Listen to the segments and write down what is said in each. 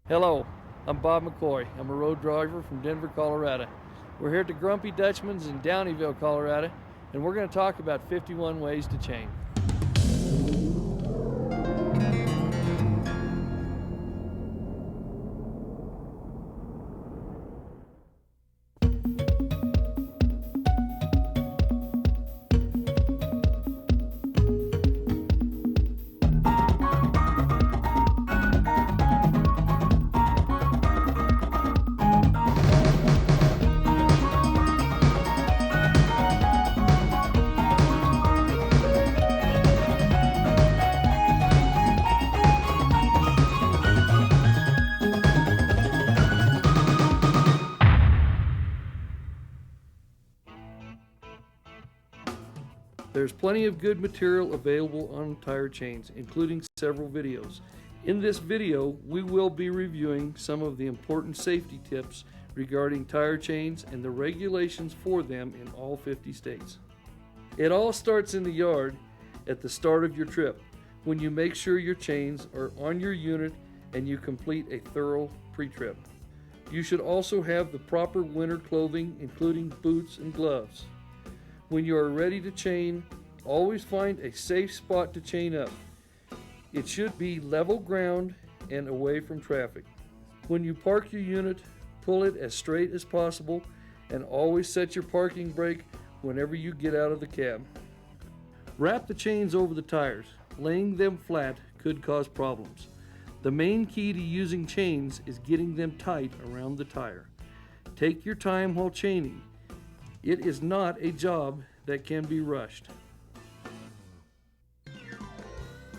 Hello, I'm Bob McCoy. I'm a road driver from Denver, Colorado. We're here at the Grumpy Dutchman's in Downeyville, Colorado, and we're going to talk about 51 ways to chain. There's plenty of good material available on tire chains, including several videos. In this video, we will be reviewing some of the important safety tips regarding tire chains and the regulations for them in all 50 states. It all starts in the yard at the start of your trip, when you make sure your chains are on your unit and you complete a thorough pre-trip. You should also have the proper winter clothing, including boots and gloves. When you are ready to chain, always find a safe spot to chain up. It should be level ground and away from traffic. When you park your unit, pull it as straight as possible and always set your parking brake whenever you get out of the cab. Wrap the chains over the tires. Laying them flat could cause problems. The main key to using chains is getting them tight around the tire. Take your time while chaining. It is not a job that can be rushed.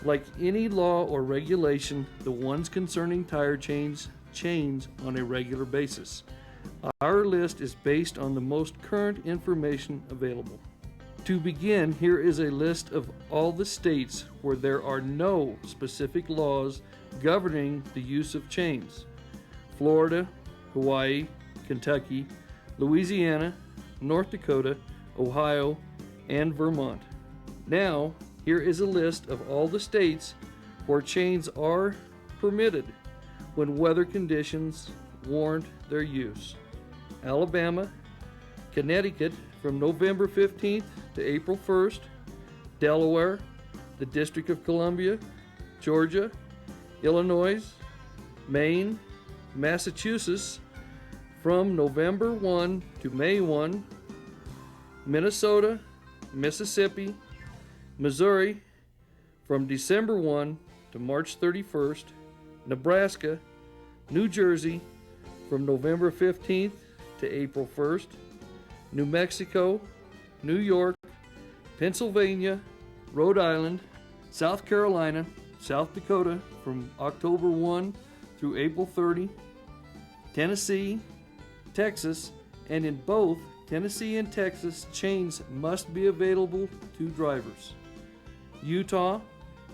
Like any law or regulation, the ones concerning tire chains change on a regular basis. Our list is based on the most current information available. To begin, here is a list of all the states where there are no specific laws governing the use of chains: Florida, Hawaii, Kentucky, Louisiana, North Dakota, Ohio, and Vermont. Now, here is a list of all the states where chains are permitted when weather conditions warrant their use: Alabama, Connecticut from November 15th to April 1st, Delaware, the District of Columbia, Georgia, Illinois, Maine, Massachusetts from November 1 to May 1, Minnesota, Mississippi, Missouri from December 1 to March 31st, Nebraska, New Jersey from November 15th to April 1st, New Mexico, New York, Pennsylvania, Rhode Island, South Carolina, South Dakota from October 1 through April 30, Tennessee, Texas, and in both Tennessee and Texas, chains must be available to drivers. Utah,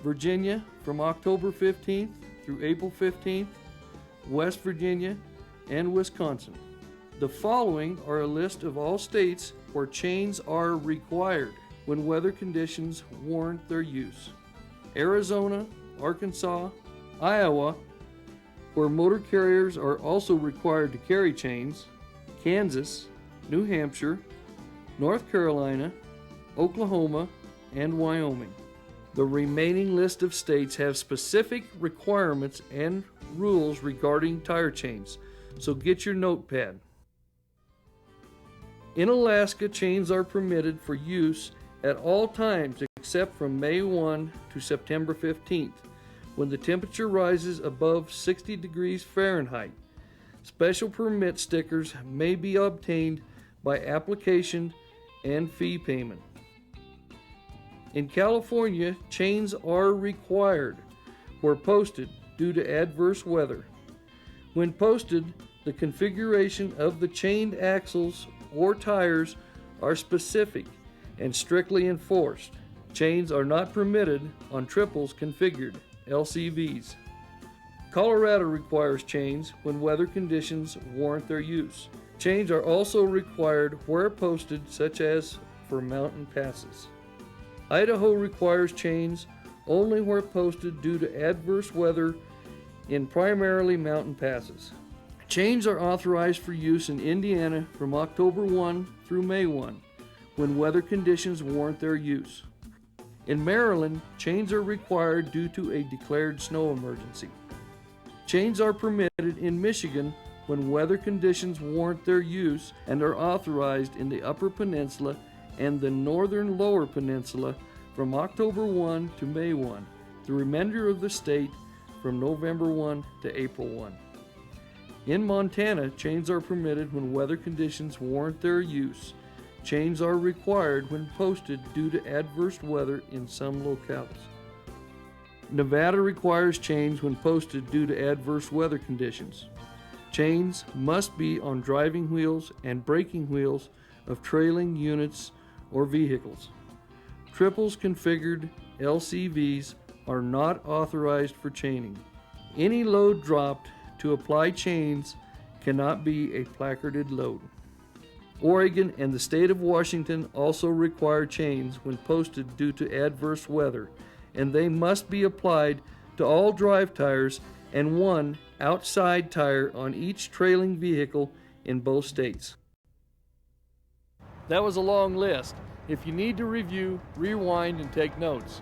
Virginia from October 15th through April 15th, West Virginia, and Wisconsin. The following are a list of all states where chains are required when weather conditions warrant their use: Arizona, Arkansas, Iowa, where motor carriers are also required to carry chains, Kansas, New Hampshire, North Carolina, Oklahoma, and Wyoming. The remaining list of states have specific requirements and rules regarding tire chains, so get your notepad. In Alaska, chains are permitted for use at all times except from May 1 to September 15th, when the temperature rises above 60 degrees Fahrenheit. Special permit stickers may be obtained by application and fee payment. In California, chains are required where posted due to adverse weather. When posted, the configuration of the chained axles or tires are specific and strictly enforced. Chains are not permitted on triples configured, LCVs. Colorado requires chains when weather conditions warrant their use. Chains are also required where posted, such as for mountain passes. Idaho requires chains only where posted due to adverse weather in primarily mountain passes. Chains are authorized for use in Indiana from October 1 through May 1, when weather conditions warrant their use. In Maryland, chains are required due to a declared snow emergency. Chains are permitted in Michigan when weather conditions warrant their use and are authorized in the Upper Peninsula and the Northern Lower Peninsula from October 1 to May 1, the remainder of the state from November 1 to April 1. In Montana, chains are permitted when weather conditions warrant their use. Chains are required when posted due to adverse weather in some locales. Nevada requires chains when posted due to adverse weather conditions. Chains must be on driving wheels and braking wheels of trailing units or vehicles. Triples configured LCVs are not authorized for chaining. Any load dropped to apply chains cannot be a placarded load. Oregon and the state of Washington also require chains when posted due to adverse weather, and they must be applied to all drive tires and one outside tire on each trailing vehicle in both states. That was a long list. If you need to review, rewind, and take notes.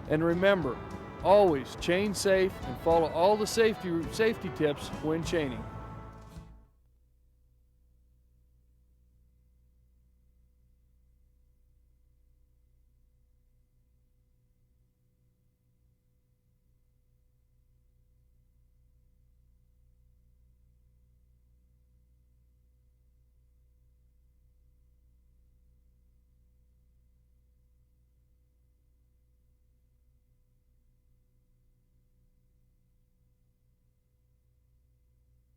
And remember, always chain safe and follow all the safety tips when chaining.